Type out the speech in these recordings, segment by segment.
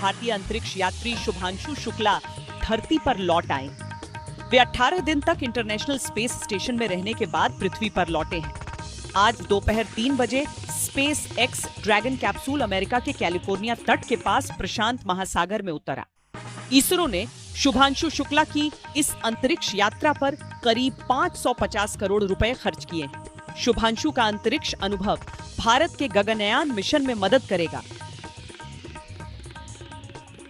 भारतीय अंतरिक्ष यात्री शुभांशु शुक्ला धरती पर लौट आए। वे 18 दिन तक इंटरनेशनल स्पेस स्टेशन में रहने के बाद पृथ्वी पर लौटे हैं। आज दोपहर 3 बजे space x dragon capsule America के कैलिफोर्निया तट के पास प्रशांत महासागर में उतरा। इसरो ने शुभांशु शुक्ला की इस अंतरिक्ष यात्रा पर करीब 550 करोड़ रुपए खर्च किए हैं। शुभांशु का अंतरिक्ष अनुभव भारत के गगनयान मिशन में मदद करेगा।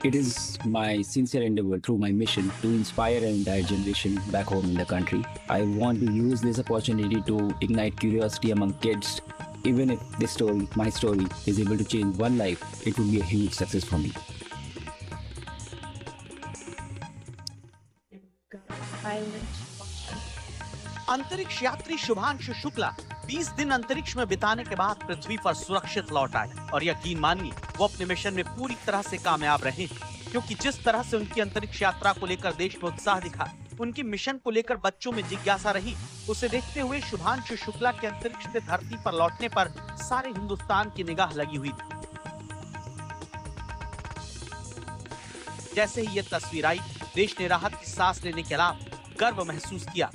It is my sincere endeavor through my mission to inspire an entire generation back home in the country. I want to use this opportunity to ignite curiosity among kids. Even if this story, my story, is able to change one life, it would be a huge success for me. अंतरिक्ष यात्री शुभांशु शुक्ला 20 दिन अंतरिक्ष में बिताने के बाद पृथ्वी पर सुरक्षित लौट आए और यकीन मानिए वो अपने मिशन में पूरी तरह से कामयाब रहे, क्योंकि जिस तरह से उनकी अंतरिक्ष यात्रा को लेकर देश में उत्साह दिखा, उनकी मिशन को लेकर बच्चों में जिज्ञासा रही, उसे देखते हुए शुभांशु शुक्ला के अंतरिक्ष से धरती पर लौटने पर सारे हिंदुस्तान की निगाह लगी हुई थी। जैसे ही ये तस्वीर आई, देश ने राहत की सांस लेने के अलावा गर्व महसूस किया।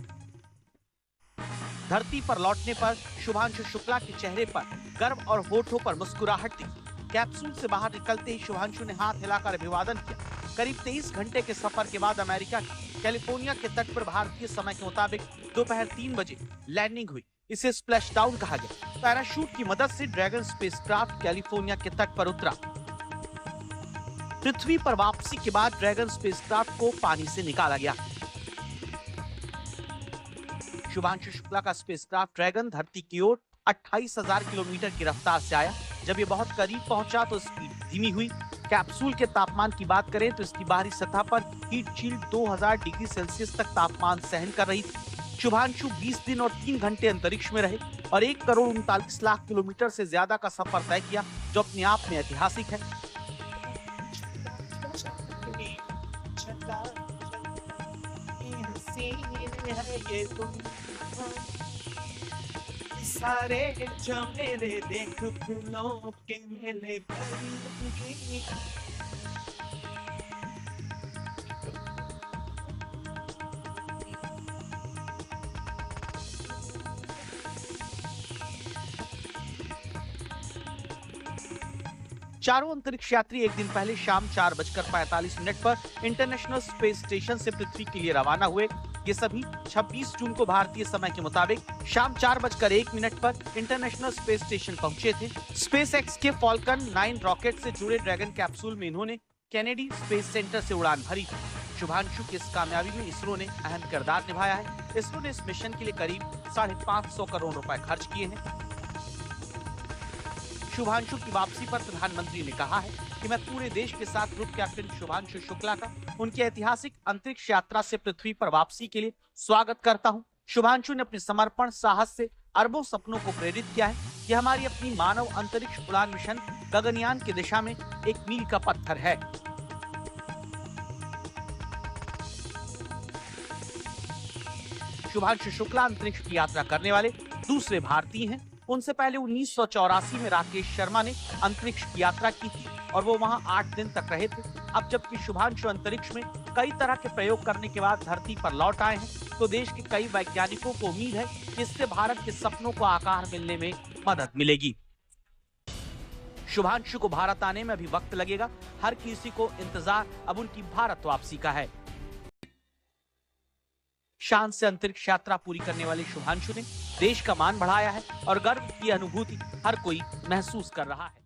धरती पर लौटने पर शुभांशु शुक्ला के चेहरे पर गर्व और होठों पर मुस्कुराहट दिखी। कैप्सूल से बाहर निकलते ही शुभांशु ने हाथ हिलाकर अभिवादन किया। करीब 23 घंटे के सफर के बाद अमेरिका के कैलिफोर्निया के तट पर भारतीय समय के मुताबिक दोपहर 3 बजे लैंडिंग हुई। इसे स्प्लैश डाउन कहा गया। पैराशूट की मदद से ड्रैगन स्पेसक्राफ्ट कैलिफोर्निया के तट पर उतरा। पृथ्वी पर वापसी के बाद ड्रैगन स्पेसक्राफ्ट को पानी से निकाला गया। शुभांशु शुक्ला का स्पेसक्राफ्ट ड्रैगन धरती की ओर 28,000 किलोमीटर की रफ्तार से आया। जब ये बहुत करीब पहुंचा तो स्पीड धीमी हुई। कैप्सूल के तापमान की बात करें तो इसकी बाहरी सतह पर हीट शील्ड 2000 डिग्री सेल्सियस तक तापमान सहन कर रही थी। शुभांशु 20 दिन और 3 घंटे अंतरिक्ष में रहे और 1 करोड़ 39 लाख किलोमीटर से ज्यादा का सफर तय किया, जो अपने आप में ऐतिहासिक है। सारे जो मेरे देख फूलों के मेले चारों अंतरिक्ष यात्री एक दिन पहले शाम 4:45 पर इंटरनेशनल स्पेस स्टेशन से पृथ्वी के लिए रवाना हुए। ये सभी 26 जून को भारतीय समय के मुताबिक शाम 4:01 पर इंटरनेशनल स्पेस स्टेशन पहुंचे थे। स्पेस एक्स के फॉल्कन 9 रॉकेट से जुड़े ड्रैगन कैप्सूल में इन्होंने कैनेडी स्पेस सेंटर से उड़ान भरी। शुभांशु की इस कामयाबी में इसरो ने अहम किरदार निभाया है। इसरो ने इस मिशन के लिए करीब 550 करोड़ रुपए खर्च किए हैं। शुभांशु की वापसी पर प्रधानमंत्री ने कहा है कि मैं पूरे देश के साथ ग्रुप कैप्टन शुभांशु शुक्ला का उनकी ऐतिहासिक अंतरिक्ष यात्रा से पृथ्वी पर वापसी के लिए स्वागत करता हूं। शुभांशु ने अपने समर्पण साहस से अरबों सपनों को प्रेरित किया है। यह हमारी अपनी मानव अंतरिक्ष उड़ान मिशन गगनयान की दिशा में एक मील का पत्थर है। शुभांशु शुक्ला अंतरिक्ष की यात्रा करने वाले दूसरे भारतीय हैं। उनसे पहले 1984 में राकेश शर्मा ने अंतरिक्ष की यात्रा की थी और वो वहां 8 दिन तक रहे थे। अब जबकि शुभांशु अंतरिक्ष में कई तरह के प्रयोग करने के बाद धरती पर लौट आए हैं, तो देश के कई वैज्ञानिकों को उम्मीद है कि इससे भारत के सपनों को आकार मिलने में मदद मिलेगी। शुभांशु को भारत आने में अभी वक्त लगेगा। हर किसी को इंतजार अब उनकी भारत वापसी का है। शान से अंतरिक्ष यात्रा पूरी करने वाले शुभांशु ने देश का मान बढ़ाया है और गर्व की अनुभूति हर कोई महसूस कर रहा है।